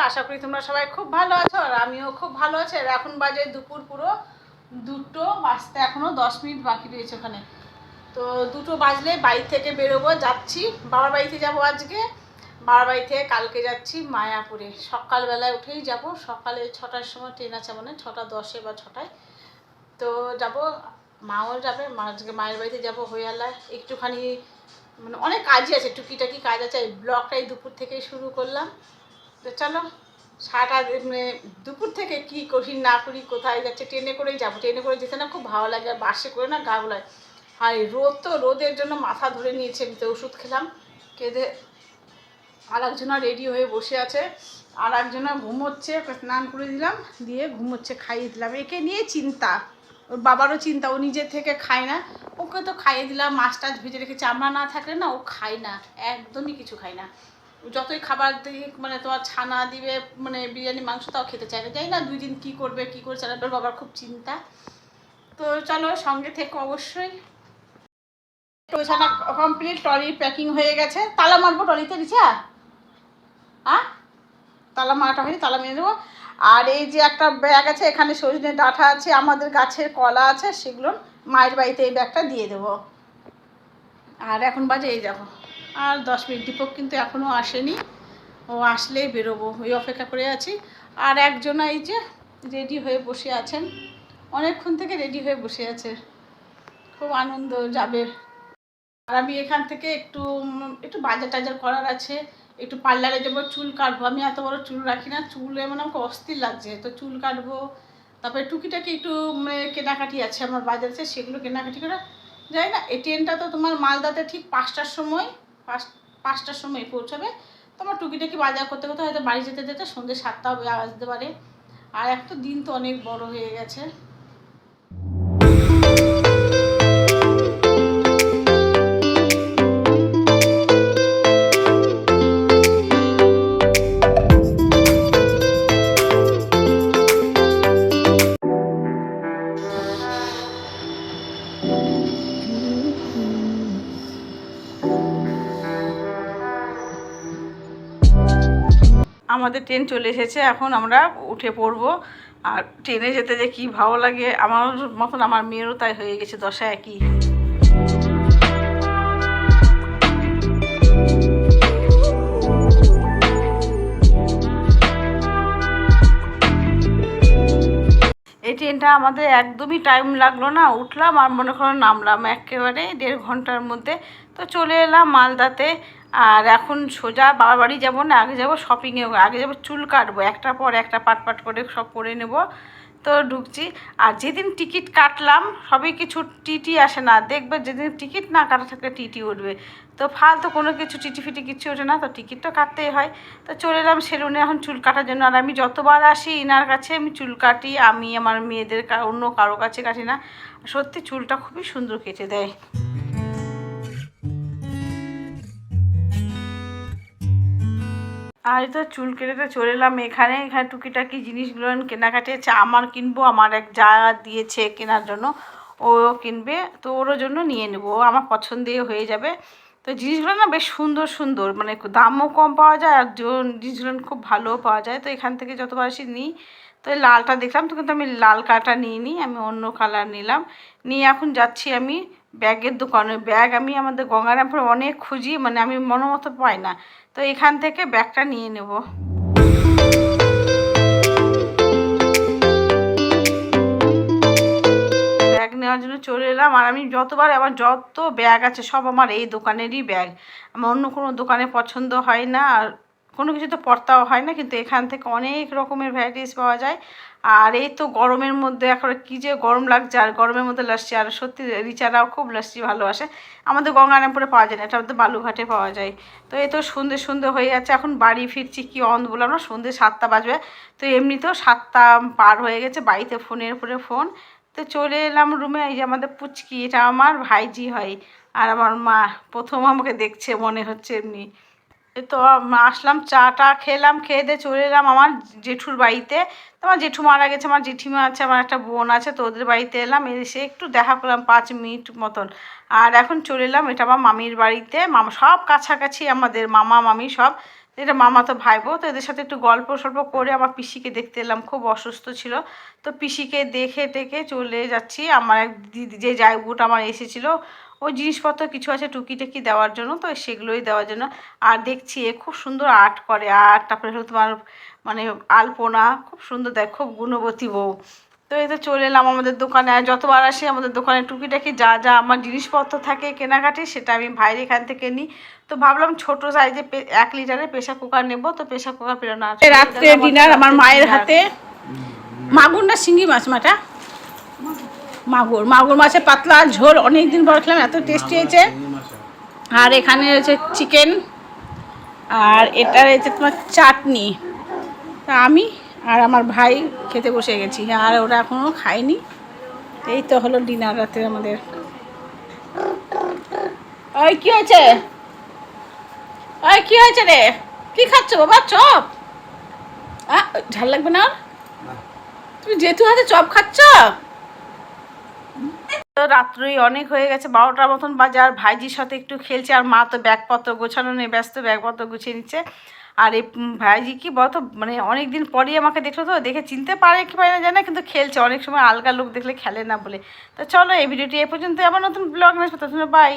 আশা করি তোমরা সবাই খুব ভালো আছো আর আমিও খুব ভালো আছি। আর এখন বাজে দুপুর পুরো 2টো বাজতে এখনও 10 মিনিট বাকি রয়েছে ওখানে। তো 2টো বাজলে বাড়ি থেকে বেরোবো, যাচ্ছি বাবার বাড়িতে যাবো আজকে। বাবার বাড়ি থেকে কালকে যাচ্ছি মায়াপুরে। সকালবেলায় উঠেই যাব, সকালে 6টার সময় ট্রেন আছে, মানে 6:10 বা 6টায়। তো যাব, মাও যাবে, আজকে মায়ের বাড়িতে যাবো হইয়ালায় একটুখানি, মানে অনেক কাজই আছে, টুকিটাকি কাজ আছে। এই ব্লগটাই দুপুর থেকেই শুরু করলাম। তো চলো সারাটা মানে দুপুর থেকে কি করি না করি, কোথায় যাচ্ছে। ট্রেনে করেই যাবো, ট্রেনে করে যেতে না খুব ভালো লাগে, আর বাসে করে না গা গোলায়। আর রোদ তো, রোদের জন্য মাথা ধরে নিয়েছে। আমি তো ওষুধ খেলাম, খেতে আর একজনা রেডি হয়ে বসে আছে, আর একজনা ঘুমোচ্ছে, স্নান করে দিলাম, দিয়ে ঘুমোচ্ছে, খাইয়ে দিলাম। একে নিয়ে চিন্তা, ওর বাবারও চিন্তা, ও নিজের থেকে খায় না। ওকে তো খাইয়ে দিলাম, মাছ টাছ ভেজে রেখেছি, আমরা না থাকলে না ও খায় না, একদমই কিছু খায় না। যতই খাবার দিই, মানে তোমার ছানা দিবে, মানে বিরিয়ানি মাংস, তাও খেতে চায় না। যাই না 2 দিন কী করবে, কী করে চালাবে, ওর বাবার খুব চিন্তা। তো চলো সঙ্গে থেকে অবশ্যই। ওইখানে কমপ্লিট, ট্রলি প্যাকিং হয়ে গেছে। তালা মারবো ট্রলিতে, রিচা তালা মারাটা হয়নি, তালা মেরে দেবো। আর এই যে একটা ব্যাগ আছে, এখানে সজনে ডাঁটা আছে, আমাদের গাছের কলা আছে, সেগুলো মায়ের বাড়িতে এই ব্যাগটা দিয়ে দেবো। আর এখন বাজে এই যাবো আর 10 মিনিট। দীপক কিন্তু এখনও আসেনি, ও আসলেই বেরোবো, ওই অপেক্ষা করে আছি। আর একজন এই যে রেডি হয়ে বসে আছেন, অনেকক্ষণ থেকে রেডি হয়ে বসে আছে, খুব আনন্দ যাবে। আর আমি এখান থেকে একটু একটু বাজার টাজার করার আছে, একটু পার্লারে যাবো, চুল কাটবো। আমি এত বড় চুল রাখি না, চুলে মানে আমাকে অস্থির লাগছে, তো চুল কাটবো। তারপরে টুকিটাকি একটু কেনাকাটি আছে আমার বাজার আছে, সেগুলো কেনাকাটি করে যাই না। এই ট্রেনটা তো তোমার মালদাতে ঠিক 5টার সময়, 5টার সময় পৌঁছাবে। তোমার টুকিটাকি বাজার করতে করতে হয়তো বাড়ি যেতে যেতে সন্ধ্যে 7টাও বাজতে পারে। আর একটা দিন তো অনেক বড় হয়ে গেছে। আমাদের ট্রেন চলে এসেছে, এখন আমরা উঠে পড়বো। আর ট্রেনে যেতে যে কী ভালো লাগে, আমার মতন আমার মেয়েরও তাই হয়ে গেছে, দশা একই। এই ট্রেনটা আমাদের একদমই টাইম লাগলো না, উঠলাম আর মনে করো নামলাম একেবারে 1.5 ঘন্টার মধ্যে। তো চলে এলাম মালদাতে। আর এখন সোজা বাবার বাড়ি যাবো না, আগে যাবো শপিংয়ে, আগে যাবো চুল কাটবো, একটার পর একটা পাট পাট করে সব করে নেব। তো ঢুকছি। আর যেদিন টিকিট কাটলাম, সবই কিছু টিটি আসে না, দেখবে যেদিন টিকিট না কাটা থাকলে টিটি উঠবে। তো ফালতু কোনো কিছু টিটি ফিটি কিচ্ছু ওঠে না, তো টিকিট তো কাটতেই হয়। তো চলে এলাম সেলুনে এখন চুল কাটার জন্য। আর আমি যতবার আসি ইনার কাছে আমি চুল কাটি, আমি আমার মেয়েদের অন্য কারো কাছে কাটি না। সত্যি চুলটা খুবই সুন্দর কেটে দেয়। আর তো চুল কেটে চলে এলাম এখানে, এখানে টুকিটাকি জিনিসগুলো কেনাকাটি আছে। আমার কিনবো, আমার এক যা দিয়েছে কেনার জন্য, ও কিনবে, তো ওরও জন্য নিয়ে নেবো, আমার পছন্দেই হয়ে যাবে। তো জিনিসগুলো না বেশ সুন্দর সুন্দর, মানে দামও কম পাওয়া যায়, আর জিনিসগুলো খুব ভালোও পাওয়া যায়। তো এখান থেকে যতবার আসি নিই। তো এই লালটা দেখলাম, তো কিন্তু আমি লাল কালারটা নিইনি, আমি অন্য কালার নিলাম। নিয়ে এখন যাচ্ছি আমি ব্যাগের দোকানে। ব্যাগ আমি আমাদের গঙ্গারামপুরে অনেক খুঁজি, মানে আমি মতো পাই না। তো এখান থেকে ব্যাগটা নিয়ে নেব। ব্যাগ নেওয়ার জন্য চলে এলাম। আর আমি যতবার, আমার যত ব্যাগ আছে সব আমার এই দোকানেরই ব্যাগ, আমার অন্য কোনো দোকানে পছন্দ হয় না। আর কোনো কিছু তো পড়তাও হয় না, কিন্তু এখান থেকে অনেক রকমের ভ্যারাইটিস পাওয়া যায়। আর এই তো গরমের মধ্যে এখন কী যে গরম লাগছে, আর গরমের মধ্যে লাস্সি, আর সত্যি রিচারাও খুব লাস্সি ভালোবাসে। আমাদের গঙ্গারামপুরে পাওয়া যায় না, এটা আমাদের বালুঘাটে পাওয়া যায়। তো এই তো সন্ধ্যে সন্ধ্যে হয়ে যাচ্ছে, এখন বাড়ি ফিরছি, কি অন্ধ বললাম না, সন্ধ্যে 7টা বাজবে। তো এমনিতেও 7টা পার হয়ে গেছে, বাড়িতে ফোনের উপরে ফোন। তো চলে এলাম রুমে। এই যে আমাদের পুচকি, এটা আমার ভাইজি হয়। আর আমার মা প্রথম আমাকে দেখছে মনে হচ্ছে এমনি। তো আসলাম, চাটা খেলাম, খেয়ে দিয়ে চলে এলাম আমার জেঠুর বাড়িতে। তো আমার জেঠু মারা গেছে, আমার জেঠিমা আছে, আমার একটা বোন আছে, তো ওদের বাড়িতে এলাম, এসে একটু দেখা করলাম 5 মিনিট মতন। আর এখন চলে এলাম, এটা আমার মামির বাড়িতে। মামা সব কাছাকাছি আমাদের, মামা মামি সব। এটা মামাতো ভাইবো। তো এদের সাথে একটু গল্প সল্প করে আমার পিসিকে দেখতে এলাম, খুব অসুস্থ ছিল। তো পিসিকে দেখে টেকে চলে যাচ্ছি। আমার এক দিদি যে জায়গুটা আমার এসেছিলো, ওই জিনিসপত্র কিছু আছে টুকিটাকি দেওয়ার জন্য, তো সেগুলোই দেওয়ার জন্য। আর দেখছি এ খুব সুন্দর আর্ট করে, আর তারপরে হলো তোমার মানে আলপনা খুব সুন্দর দেয়, খুব গুণবতী বউ। তো এই তো চলে এলাম আমাদের দোকানে। আর যতবার আসি আমাদের দোকানে টুকিটাকি যা যা আমার জিনিসপত্র থাকে কেনাকাটি, সেটা আমি ভাইয়ের এখান থেকে নিই। তো ভাবলাম ছোট সাইজে 1 লিটারের প্রেশার কুকার নেব, তো প্রেশার কুকার পেল না। রাত্রে ডিনার আমার মায়ের হাতে মাগুর না শিঙ্গি মাছ, মাটা মাগুর, মাগুর মাছের পাতলা ঝোল, অনেক দিন পর খেলাম, এত টেস্টি হয়েছে। আর এখানে হচ্ছে চিকেন, আর এটা হচ্ছে তোমার চাটনি। তা আমি আর আমার ভাই খেতে বসে গেছি, আর ওরা এখনও খায়নি। এই তো হলো ডিনার রাতে আমাদের। ওই কি হয়েছে, ওই কি হয়েছে রে, কি খাচ্ছ বাবা? চপ? ঝাল লাগবে না? তুমি যেহেতু হাতে চপ খাচ্ছ। তো রাত্রি অনেক হয়ে গেছে, 12টার মতন বাজে। আর ভাইজির সাথে একটু খেলছে, আর মা তো ব্যাগপত্র গোছানো নিয়ে ব্যস্ত, ব্যাগপত্র গুছিয়ে নিচ্ছে। আর এই ভাইজি কি বলতো, মানে অনেক দিন পরেই আমাকে দেখলো, তো দেখে চিনতে পারে কি পারে না জানে, কিন্তু খেলছে। অনেক সময় আলগা লোক দেখলে খেলে না বলে। তো চলো এই ভিডিওটি এ পর্যন্ত, আবার নতুন ব্লগ নেই, বাই।